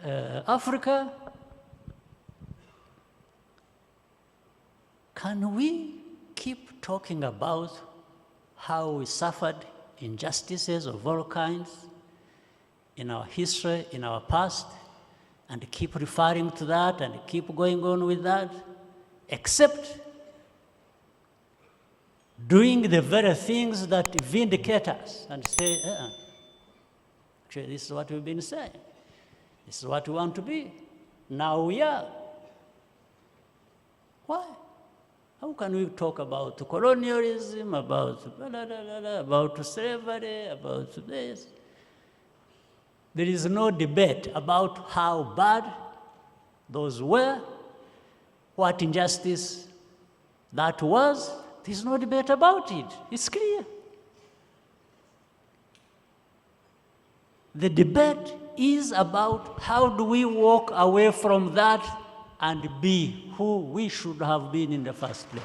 Africa, can we keep talking about how we suffered injustices of all kinds in our history, in our past, and keep referring to that and keep going on with that, except doing the very things that vindicate us and say, actually, this is what we've been saying. This is what we want to be. Now we are. Why? How can we talk about colonialism, about blah, blah, blah, blah, about slavery, about this? There is no debate about how bad those were, what injustice that was. There's no debate about it. It's clear. The debate is about how do we walk away from that and be who we should have been in the first place.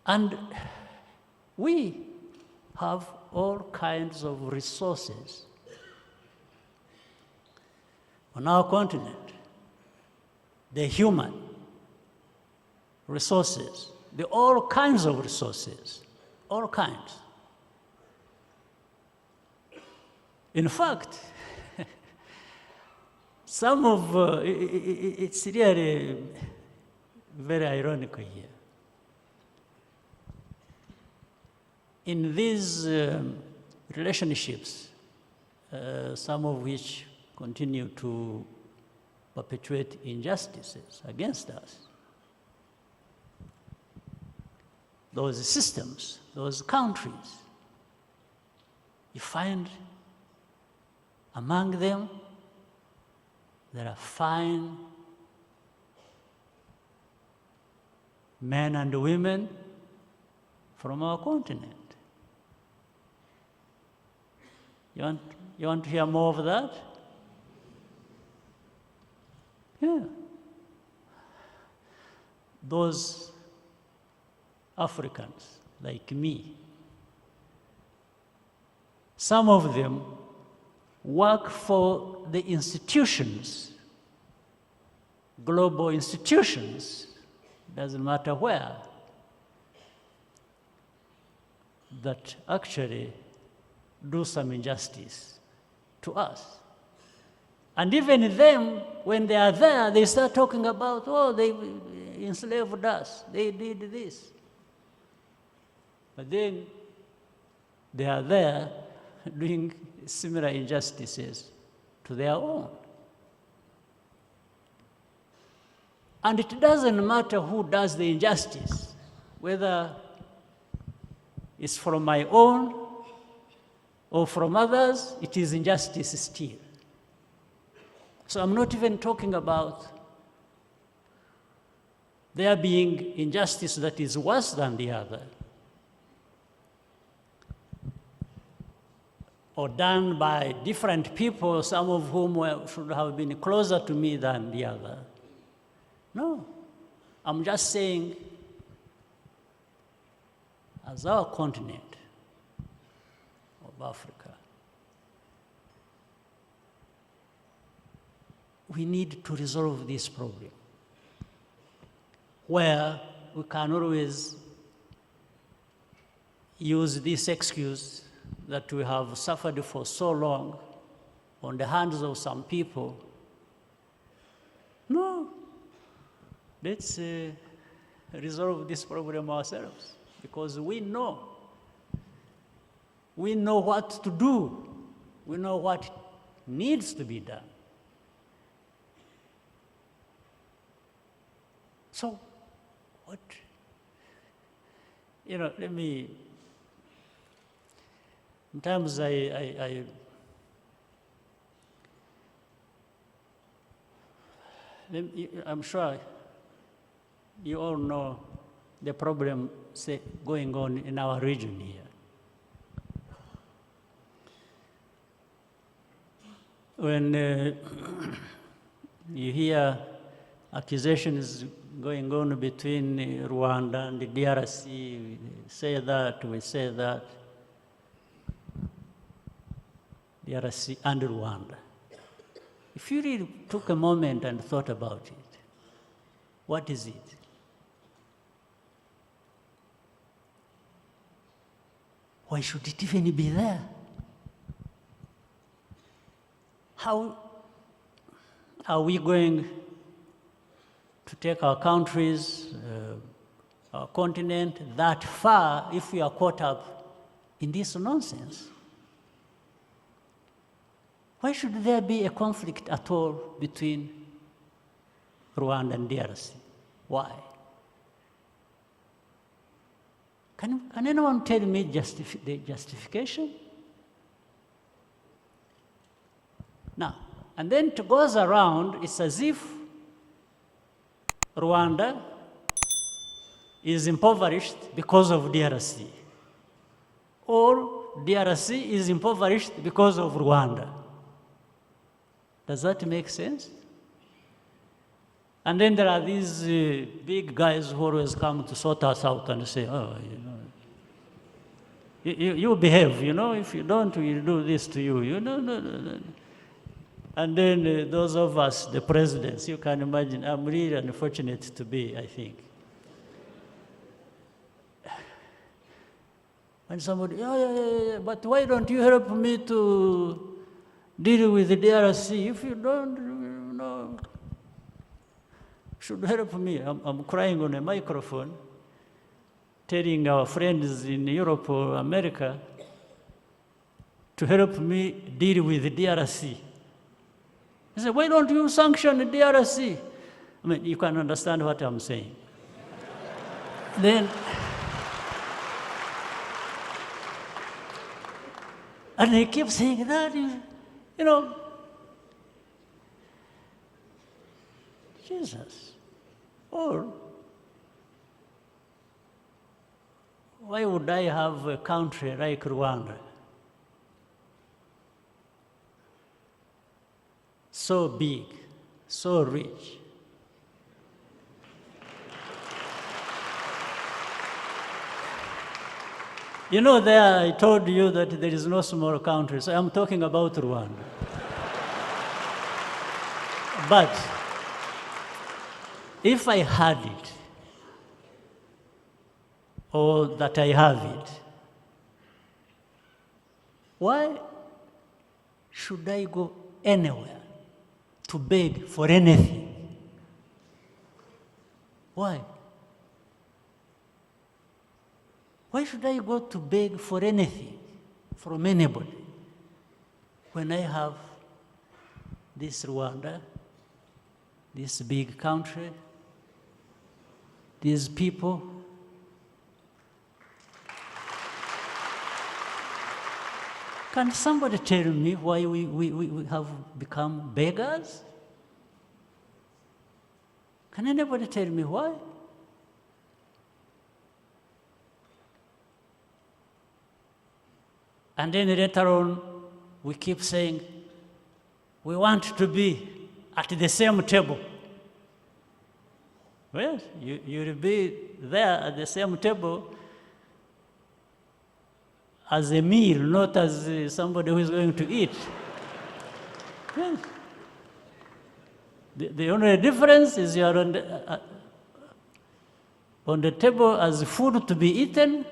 And we have all kinds of resources on our continent, the human resources, all kinds of resources, all kinds. In fact, some of, it's really very ironical here. In these relationships, some of which continue to perpetuate injustices against us, those systems, those countries, you find among them there are fine men and women from our continent. You want to hear more of that? Yeah. Those Africans, like me, some of them work for the institutions, global institutions, doesn't matter where, that actually do some injustice to us. And even them, when they are there, they start talking about, oh, they enslaved us, they did this. But then they are there doing similar injustices to their own. And it doesn't matter who does the injustice, whether it's from my own or from others, it is injustice still. So I'm not even talking about there being injustice that is worse than the other, or done by different people, some of whom should have been closer to me than the other. No, I'm just saying, as our continent of Africa, we need to resolve this problem, where we can always use this excuse that we have suffered for so long on the hands of some people. No, let's resolve this problem ourselves, because we know what to do. We know what needs to be done. So, what, let me, sometimes I'm sure you all know the problem going on in our region here. When you hear accusations going on between Rwanda and the DRC, we say that, DRC, and Rwanda. If you really took a moment and thought about it, what is it? Why should it even be there? How are we going to take our countries, our continent that far if we are caught up in this nonsense? Why should there be a conflict at all between Rwanda and DRC? Why? Can anyone tell me the justification? Now, and then it goes around, it's as if Rwanda is impoverished because of DRC, or DRC is impoverished because of Rwanda. Does that make sense? And then there are these big guys who always come to sort us out and say, oh, you behave, if you don't, we'll do this to you, no. And then those of us, the presidents, you can imagine, I'm really unfortunate to be, I think. And somebody, yeah, but why don't you help me to deal with the DRC? If you don't, should help me. I'm crying on a microphone, telling our friends in Europe or America to help me deal with the DRC. He said, why don't you sanction the DRC? I mean, you can understand what I'm saying. Then, and he keeps saying that, Jesus. Or, why would I have a country like Rwanda? So big, so rich. There I told you that there is no small country, so I'm talking about Rwanda. But if I had it, or that I have it, why should I go anywhere to beg for anything? Why? Why should I go to beg for anything from anybody when I have this Rwanda, this big country, these people? Can somebody tell me why we have become beggars? Can anybody tell me why? And then later on, we keep saying, we want to be at the same table. Well, you'll be there at the same table as a meal, not as somebody who is going to eat. Yes. The only difference is you are on the table as food to be eaten,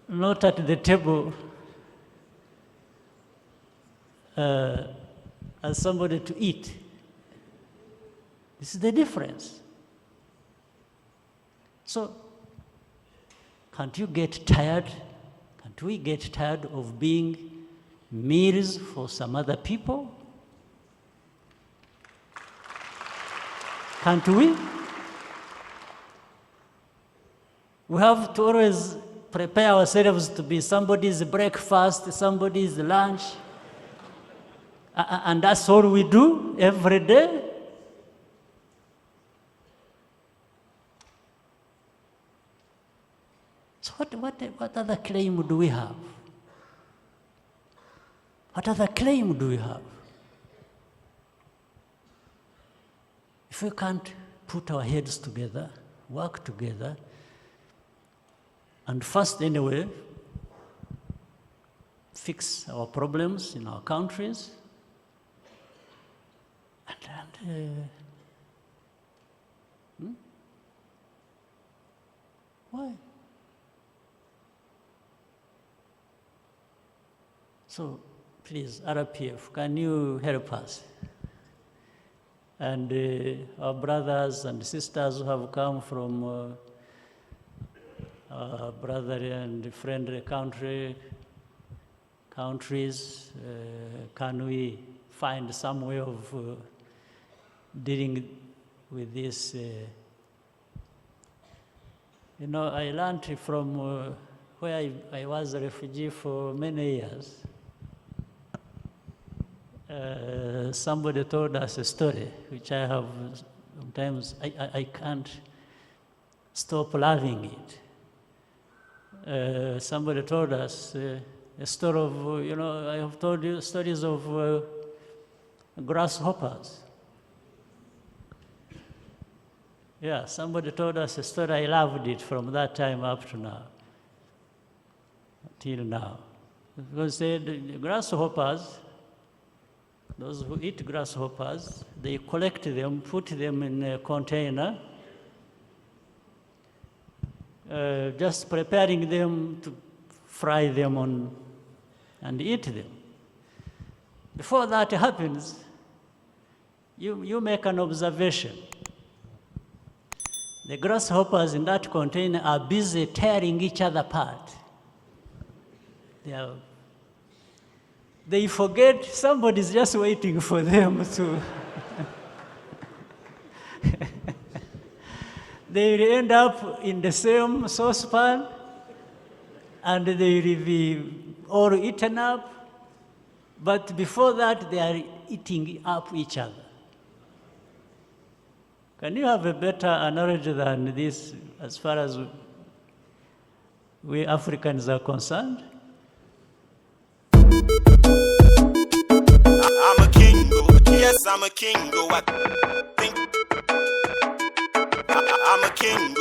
not at the table as somebody to eat. This is the difference. So, can't you get tired? Can't we get tired of being meals for some other people? Can't we? We have to always prepare ourselves to be somebody's breakfast, somebody's lunch, and that's all we do every day. So what other claim do we have? What other claim do we have? If we can't put our heads together, work together, and first anyway, fix our problems in our countries. Why? So please, RPF, can you help us? And our brothers and sisters who have come from our brother and friendly countries, can we find some way of dealing with this? You know, I learned from where I was a refugee for many years. Somebody told us a story, which I have sometimes, I can't stop loving it. Somebody told us a story of, you know, I have told you stories of grasshoppers. Yeah, somebody told us a story, I loved it from that time up to now, till now. Because the grasshoppers, those who eat grasshoppers, they collect them, put them in a container, just preparing them to fry them and eat them. Before that happens, you make an observation. The grasshoppers in that container are busy tearing each other apart. They forget somebody's just waiting for them to. They end up in the same saucepan, and they will be all eaten up. But before that, they are eating up each other. Can you have a better analogy than this as far as we Africans are concerned? I'm a king, yes, I'm a king, I think I'm a king,